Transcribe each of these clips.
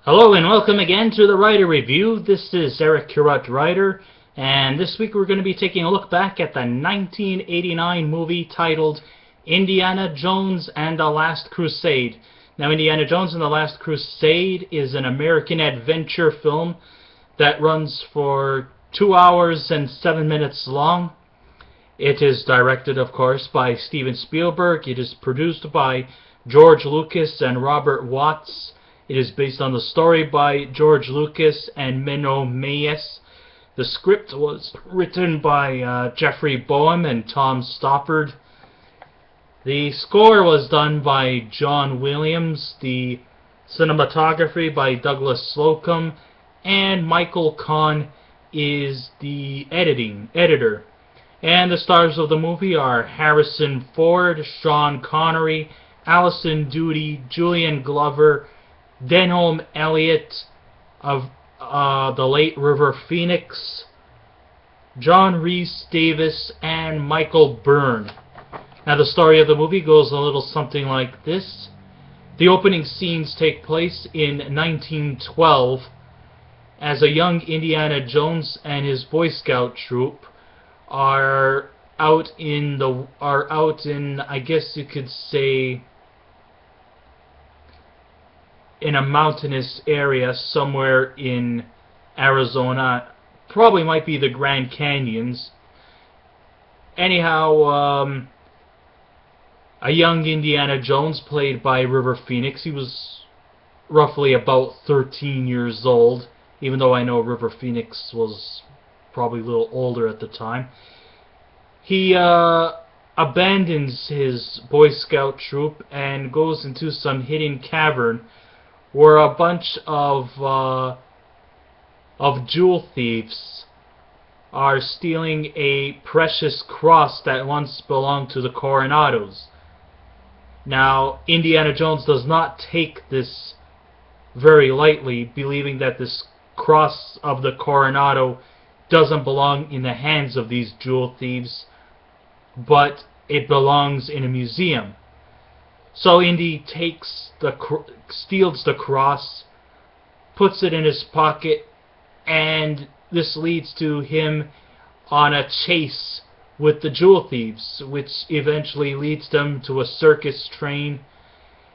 Hello and welcome again to the Writer Review. This is Eric Curut Writer, and this week we're going to be taking a look back at the 1989 movie titled Indiana Jones and the Last Crusade. Now, Indiana Jones and the Last Crusade is an American adventure film that runs for 2 hours and 7 minutes long. It is directed, of course, by Steven Spielberg. It is produced by George Lucas and Robert Watts. It is based on the story by George Lucas and Menno Meyjes. The script was written by Jeffrey Boehm and Tom Stoppard. The score was done by John Williams. The cinematography by Douglas Slocum. And Michael Kahn is the editor. And the stars of the movie are Harrison Ford, Sean Connery, Alison, Doody, Julian Glover, Denholm, Elliott of the late River Phoenix, John-Rys Davis, and Michael Byrne. Now, the story of the movie goes a little something like this. The opening scenes take place in 1912 as a young Indiana Jones and his Boy Scout troop are out in, I guess you could say, in a mountainous area somewhere in Arizona. Probably might be the Grand Canyons. Anyhow, a young Indiana Jones played by River Phoenix. He was roughly about 13 years old, even though I know River Phoenix was probably a little older at the time. He abandons his Boy Scout troop and goes into some hidden cavern where a bunch of jewel thieves are stealing a precious cross that once belonged to the Coronados. Now, Indiana Jones does not take this very lightly, believing that this cross of the Coronado doesn't belong in the hands of these jewel thieves, but it belongs in a museum. So Indy steals the cross, puts it in his pocket, and this leads to him on a chase with the jewel thieves, which eventually leads them to a circus train.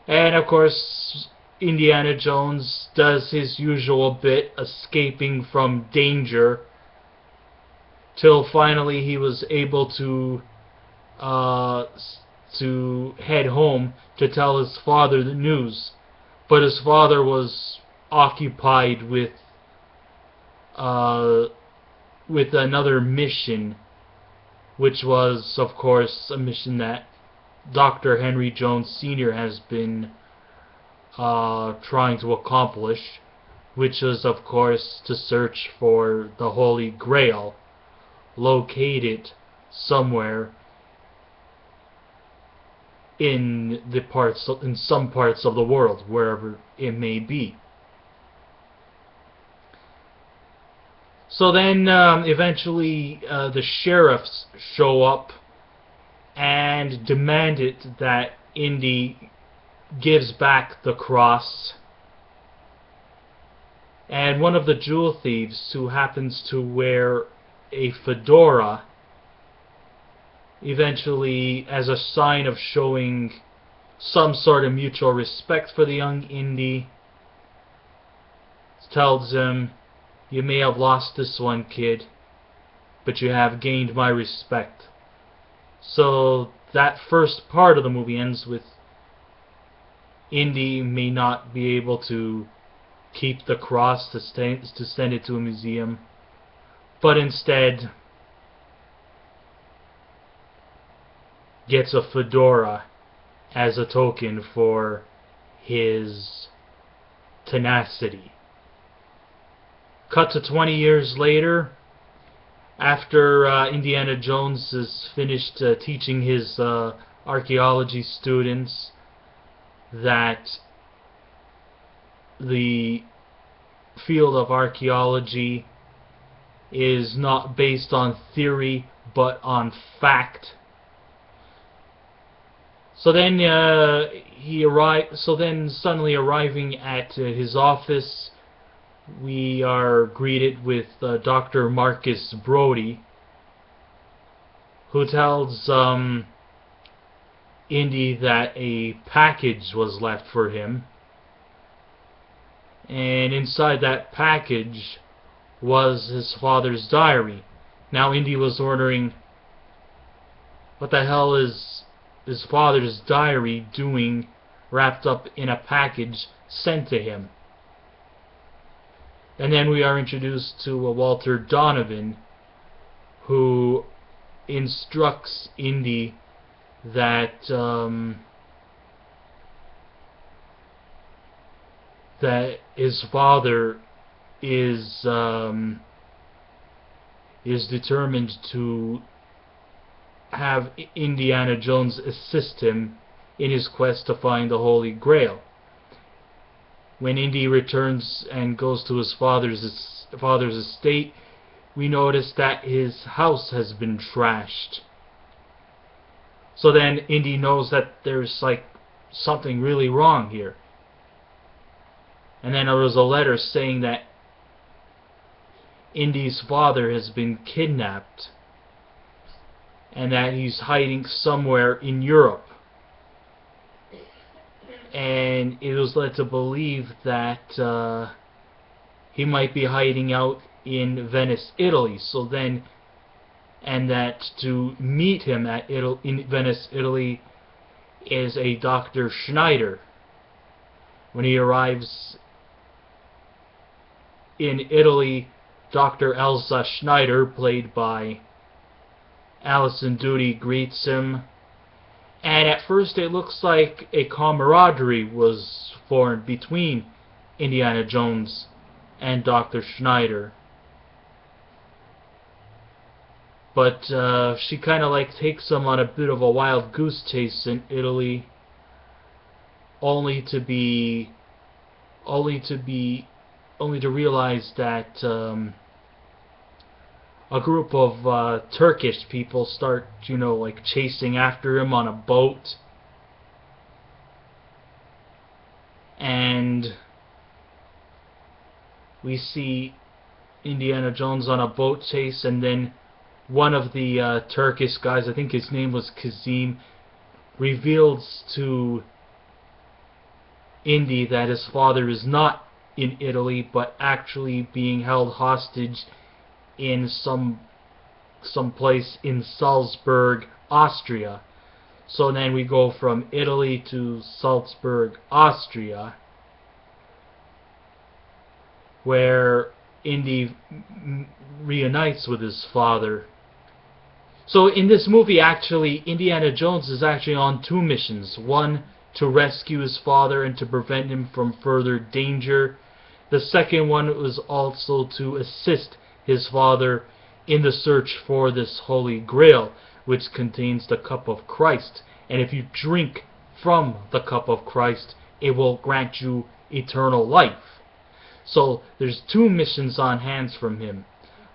And of course, Indiana Jones does his usual bit, escaping from danger, till finally he was able to head home to tell his father the news. But his father was occupied with another mission, which was, of course, a mission that Dr. Henry Jones Sr. has been trying to accomplish, which was, of course, to search for the Holy Grail, located somewhere in some parts of the world, wherever it may be. So then, eventually, the sheriffs show up and demanded that Indy gives back the cross. And one of the jewel thieves, who happens to wear a fedora, eventually, as a sign of showing some sort of mutual respect for the young Indy, tells him, "You may have lost this one, kid, but you have gained my respect." So that first part of the movie ends with Indy may not be able to keep the cross to send it to a museum, but instead gets a fedora as a token for his tenacity. Cut to 20 years later, after Indiana Jones is finished teaching his archaeology students that the field of archaeology is not based on theory but on fact. So then suddenly arriving at his office, we are greeted with Dr. Marcus Brody, who tells Indy that a package was left for him, and inside that package was his father's diary. Now Indy was wondering, what the hell is his father's diary doing wrapped up in a package sent to him? And then we are introduced to Walter Donovan, who instructs Indy that that his father is determined to have Indiana Jones assist him in his quest to find the Holy Grail. When Indy returns and goes to his father's estate, we notice that his house has been trashed. So then Indy knows that there's like something really wrong here. And then there was a letter saying that Indy's father has been kidnapped and that he's hiding somewhere in Europe. And it was led to believe that he might be hiding out in Venice, Italy. So then, and that to meet him in Venice, Italy, is a Dr. Schneider. When he arrives in Italy, Dr. Elsa Schneider, played by Alison Doody, greets him. And at first it looks like a camaraderie was formed between Indiana Jones and Dr. Schneider. But she kind of like takes him on a bit of a wild goose chase in Italy, only to realize that a group of Turkish people start, like chasing after him on a boat. And we see Indiana Jones on a boat chase, and then one of the Turkish guys, I think his name was Kazim, reveals to Indy that his father is not in Italy, but actually being held hostage in some place in Salzburg, Austria. So then we go from Italy to Salzburg, Austria, where Indy reunites with his father. So in this movie, actually, Indiana Jones is actually on two missions. One, to rescue his father and to prevent him from further danger. The second one was also to assist his father in the search for this Holy Grail, which contains the cup of Christ. And if you drink from the cup of Christ, it will grant you eternal life. So there's two missions on hand from him.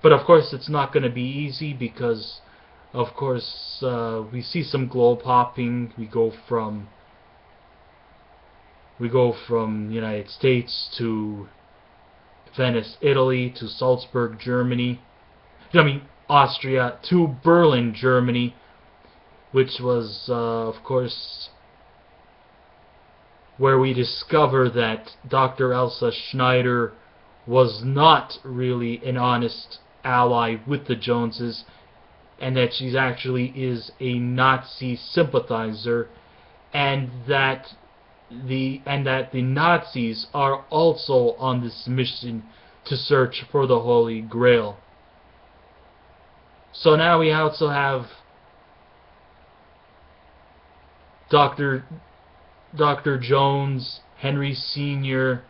But of course it's not going to be easy because, of course, we see some globe hopping. We go from United States to Venice, Italy, to Salzburg, Germany. Austria, to Berlin, Germany, which was, of course, where we discover that Dr. Elsa Schneider was not really an honest ally with the Joneses, and that she actually is a Nazi sympathizer, and that the Nazis are also on this mission to search for the Holy Grail. So now we also have Dr. Jones, Henry Sr.,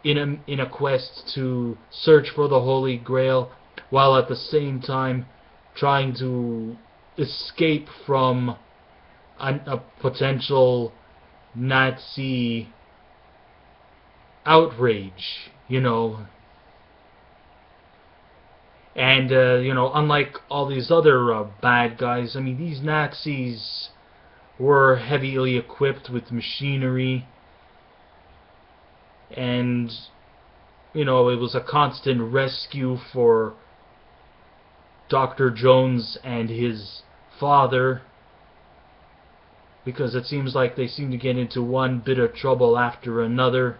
in a quest to search for the Holy Grail, while at the same time trying to escape from a potential Nazi outrage, And, you know, unlike all these other bad guys, I mean, these Nazis were heavily equipped with machinery, and, you know, it was a constant rescue for Dr. Jones and his father, because it seems like they seem to get into one bit of trouble after another,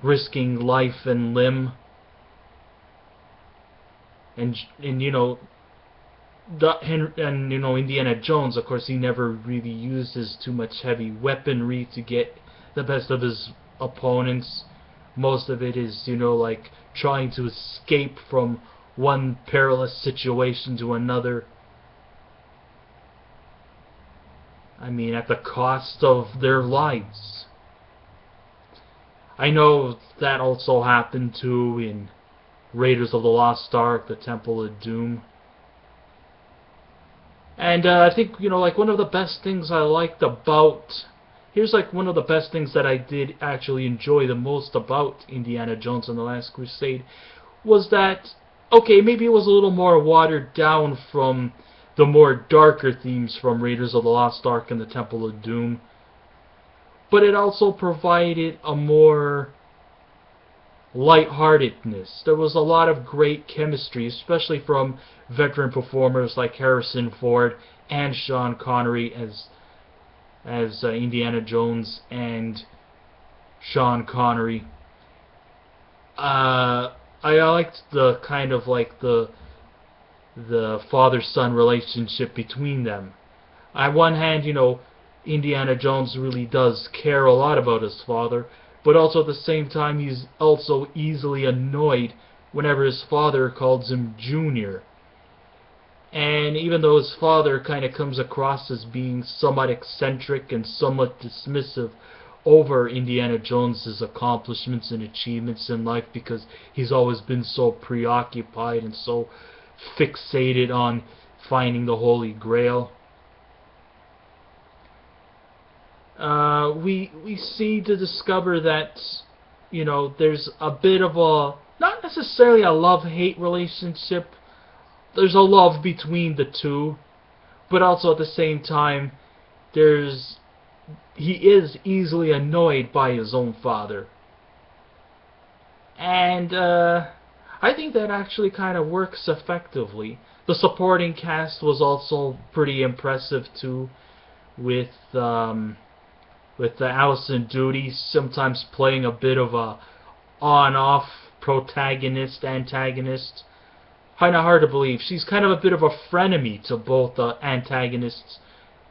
risking life and limb. And you know, Indiana Jones, of course, he never really uses too much heavy weaponry to get the best of his opponents. Most of it is, you know, like trying to escape from one perilous situation to another. I mean, at the cost of their lives. I know that also happened too in Raiders of the Lost Ark, the Temple of Doom. And I think, you know, like one of the best things I liked about... Here's like one of the best things that I did actually enjoy the most about Indiana Jones and the Last Crusade was that, okay, maybe it was a little more watered down from the more darker themes from Raiders of the Lost Ark and the Temple of Doom, but it also provided a more lightheartedness. There was a lot of great chemistry, especially from veteran performers like Harrison Ford and Sean Connery as Indiana Jones and Sean Connery. I liked the kind of like the father-son relationship between them. On one hand, you know, Indiana Jones really does care a lot about his father, but also at the same time he's also easily annoyed whenever his father calls him Junior. And even though his father kind of comes across as being somewhat eccentric and somewhat dismissive over Indiana Jones's accomplishments and achievements in life, because he's always been so preoccupied and so fixated on finding the Holy Grail, we see to discover that, you know, there's a bit of a, not necessarily a love-hate relationship. There's a love between the two, but also at the same time, he is easily annoyed by his own father. And I think that actually kind of works effectively. The supporting cast was also pretty impressive too, with Alison Doody sometimes playing a bit of a on-off protagonist, antagonist. Kind of hard to believe. She's kind of a bit of a frenemy to both the antagonists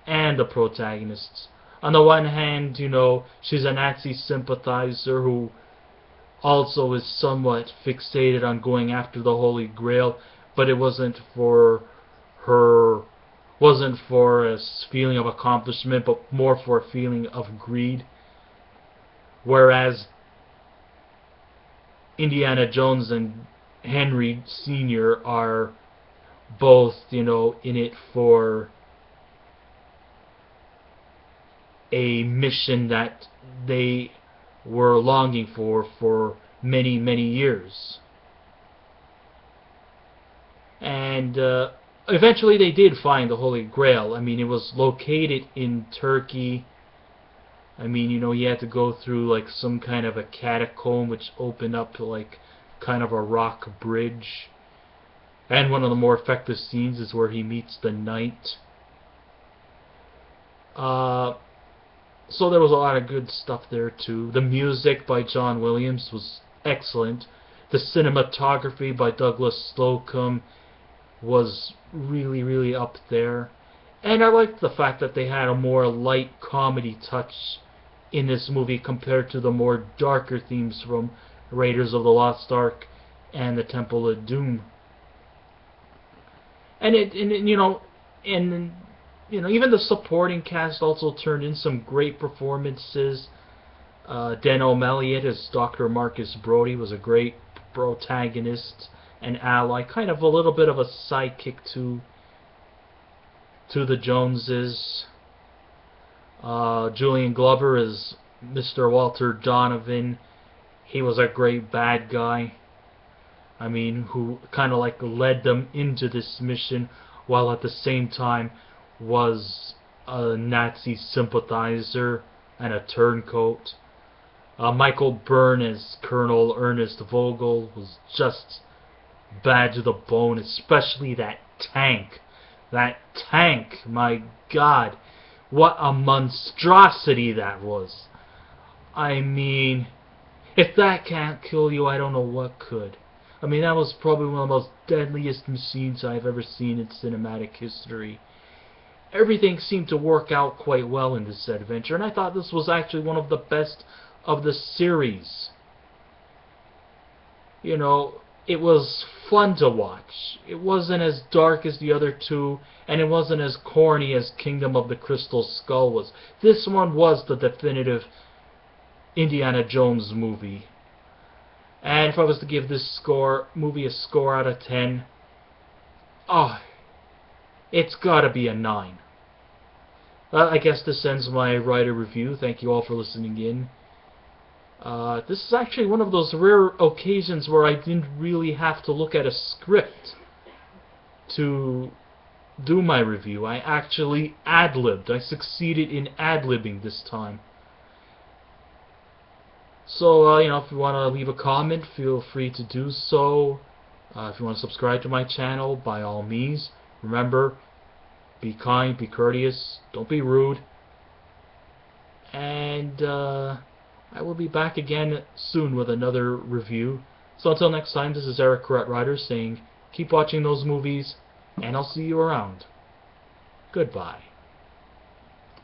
and the protagonists. On the one hand, you know, she's a Nazi sympathizer who also is somewhat fixated on going after the Holy Grail, but it wasn't for a feeling of accomplishment, but more for a feeling of greed. Whereas Indiana Jones and Henry Sr. are both, you know, in it for a mission that they were longing for many, many years. And eventually they did find the Holy Grail. I mean, it was located in Turkey. I mean, you know, you had to go through like some kind of a catacomb which opened up to like kind of a rock bridge. And one of the more effective scenes is where he meets the knight. So there was a lot of good stuff there too. The music by John Williams was excellent. The cinematography by Douglas Slocum was really, really up there. And I liked the fact that they had a more light comedy touch in this movie compared to the more darker themes from Raiders of the Lost Ark and the Temple of Doom. And even the supporting cast also turned in some great performances. Denholm Elliott as Dr. Marcus Brody was a great protagonist and ally, kind of a little bit of a sidekick to the Joneses. Julian Glover as Mr. Walter Donovan. He was a great bad guy. I mean, who kind of like led them into this mission, while at the same time was a Nazi sympathizer and a turncoat. Michael Byrne as Colonel Ernest Vogel was just bad to the bone, especially that tank. That tank, my God, what a monstrosity that was. I mean, if that can't kill you, I don't know what could. I mean, that was probably one of the most deadliest machines I've ever seen in cinematic history. Everything seemed to work out quite well in this adventure, and I thought this was actually one of the best of the series. You know, it was fun to watch. It wasn't as dark as the other two, and it wasn't as corny as Kingdom of the Crystal Skull was. This one was the definitive Indiana Jones movie. And if I was to give this movie a score out of 10, it's gotta be a 9. I guess this ends my writer review. Thank you all for listening in. This is actually one of those rare occasions where I didn't really have to look at a script to do my review. I actually ad-libbed. I succeeded in ad-libbing this time. So, you know, if you want to leave a comment, feel free to do so. If you want to subscribe to my channel, by all means. Remember, be kind, be courteous, don't be rude. And, I will be back again soon with another review. So until next time, this is Eric Correct Rider saying, keep watching those movies, and I'll see you around. Goodbye.